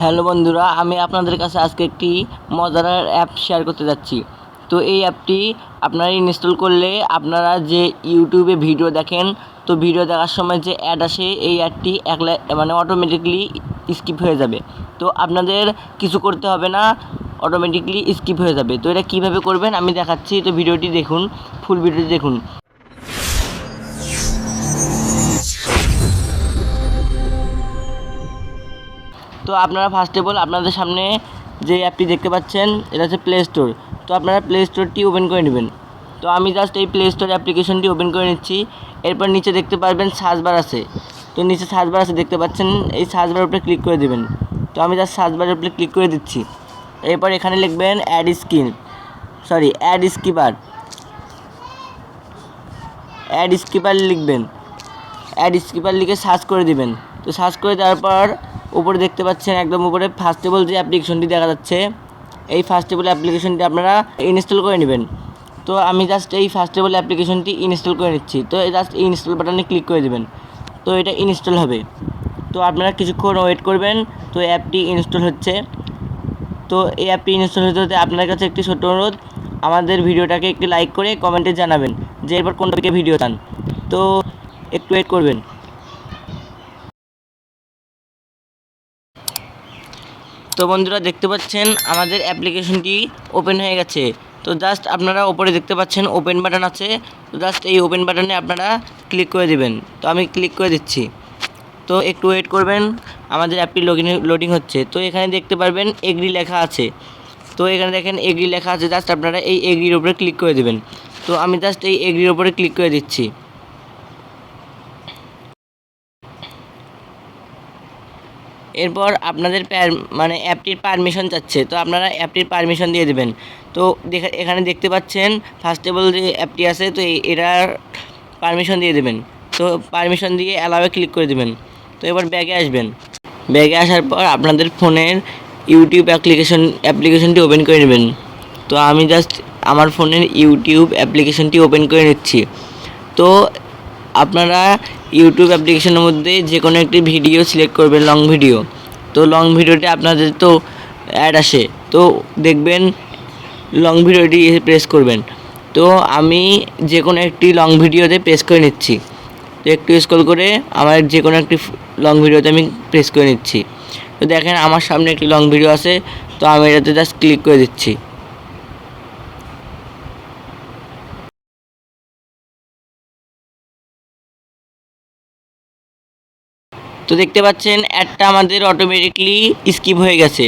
Hello বন্ধুরা, আমি আপনাদের কাছে আজকে একটি মজার অ্যাপ শেয়ার করতে যাচ্ছি। তো এই অ্যাপটি আপনারা ইনস্টল করলে আপনারা যে ইউটিউবে ভিডিও দেখেন, তো ভিডিও দেখার সময় যে অ্যাড আসে এই অ্যাডটি অটোমেটিকলি স্কিপ হয়ে যাবে। তো আপনাদের কিছু করতে হবে না, অটোমেটিকলি স্কিপ হয়ে যাবে। তো এটা কীভাবে করবেন আমি দেখাচ্ছি। তো ভিডিওটি দেখুন, ফুল ভিডিওটি দেখুন। তো আপনারা ফার্স্ট অফ অল আপনাদের সামনে যে অ্যাপটি দেখতে পাচ্ছেন এটা হচ্ছে প্লে স্টোর। তো আপনারা প্লে স্টোরটি ওপেন করে নেবেন। তো আমি জাস্ট এই প্লে স্টোর অ্যাপ্লিকেশনটি ওপেন করে নিচ্ছি। এরপর নিচে দেখতে পারবেন সার্চ বার আছে। তো নিচে সার্চ বার আছে দেখতে পাচ্ছেন, এই সার্চ বারের উপরে ক্লিক করে দেবেন। তো আমি জাস্ট সার্চ বারের উপরে ক্লিক করে দিচ্ছি। এরপর এখানে লিখবেন অ্যাড স্কিপার লিখবেন। অ্যাড স্কিপার লিখে সার্চ করে দিবেন। তো সার্চ করে দেওয়ার পর উপরে দেখতে পাচ্ছেন, একদম উপরে ফার্স্টেবল যে অ্যাপ্লিকেশনটি দেখা যাচ্ছে, এই ফার্স্টেবল অ্যাপ্লিকেশনটি আপনারা ইনস্টল করে নেবেন। তো আমি জাস্ট এই ফার্স্টেবল অ্যাপ্লিকেশনটি ইনস্টল করে নিচ্ছি। তো জাস্ট ইনস্টল বাটনে ক্লিক করে দেবেন। তো এটা ইনস্টল হবে। তো আপনারা কিছুক্ষণ ওয়েট করবেন। তো অ্যাপটি ইনস্টল হচ্ছে। তো এই অ্যাপটি ইনস্টল হতে হতে আপনার কাছে একটি ছোট্ট অনুরোধ, আমাদের ভিডিওটাকে একটি লাইক করে কমেন্টে জানাবেন যে এরপর কোন টপিকে ভিডিও চান। তো একটু ওয়েট করবেন। তো বন্ধুরা দেখতে পাচ্ছেন আমাদের অ্যাপ্লিকেশনটি ওপেন হয়ে গেছে। তো জাস্ট আপনারা ওপরে দেখতে পাচ্ছেন ওপেন বাটন আছে। তো জাস্ট এই ওপেন বাটনে আপনারা ক্লিক করে দেবেন। তো আমি ক্লিক করে দিচ্ছি। তো একটু ওয়েট করবেন, আমাদের অ্যাপটি লোডিং হচ্ছে। তো এখানে দেখতে পারবেন এগ্রি লেখা আছে। তো এখানে দেখেন এগ্রি লেখা আছে, জাস্ট আপনারা এই এগ্রির উপরে ক্লিক করে দেবেন। তো আমি জাস্ট এই এগ্রির উপরে ক্লিক করে দিচ্ছি। এরপর আপনাদের অ্যাপটির পারমিশন চাচ্ছে। তো আপনারা অ্যাপটির পারমিশন দিয়ে দেবেন। তো এখানে দেখতে পাচ্ছেন ফার্স্টেবল যে অ্যাপটি আছে, তো এটার পারমিশন দিয়ে দেবেন। তো পারমিশন দিয়ে অ্যালাওয়ে ক্লিক করে দেবেন। তো এবার ব্যাগে আসবেন। ব্যাগে আসার পর আপনাদের ফোনের ইউটিউব অ্যাপ্লিকেশনটি ওপেন করে নেবেন। তো আমি জাস্ট আমার ফোনের ইউটিউব অ্যাপ্লিকেশনটি ওপেন করে নিচ্ছি। তো আপনারা ইউটিউব অ্যাপ্লিকেশনের মধ্যে যে কোনো একটি ভিডিও সিলেক্ট করবেন, লং ভিডিও। তো লং ভিডিওতে আপনাদের তো অ্যাড আসে, তো দেখবেন লং ভিডিওটি প্রেস করবেন। তো আমি যে কোনো একটি লং ভিডিওতে প্রেস করে নিচ্ছি। তো একটু স্ক্রল করে আমার যে কোনো একটি লং ভিডিওতে আমি প্রেস করে নিচ্ছি। তো দেখেন আমার সামনে একটি লং ভিডিও আছে। তো আমি এটাতে জাস্ট ক্লিক করে দিচ্ছি। তো দেখতে পাচ্ছেন অ্যাডটা আমাদের অটোমেটিকলি স্কিপ হয়ে গেছে।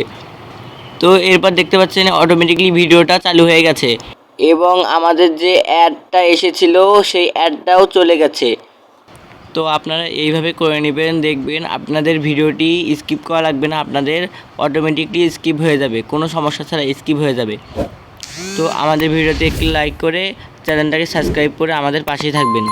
তো এরপর দেখতে পাচ্ছেন অটোমেটিকলি ভিডিওটা চালু হয়ে গেছে এবং আমাদের যে অ্যাডটা এসেছিল সেই অ্যাডটাও চলে গেছে। তো আপনারা এইভাবে করে নেবেন, দেখবেন আপনাদের ভিডিওটি স্কিপ করা লাগবে না, আপনাদের অটোমেটিকলি স্কিপ হয়ে যাবে, কোনো সমস্যা ছাড়া স্কিপ হয়ে যাবে। তো আমাদের ভিডিওতে একটি লাইক করে চ্যানেলটাকে সাবস্ক্রাইব করে আমাদের পাশেই থাকবেন।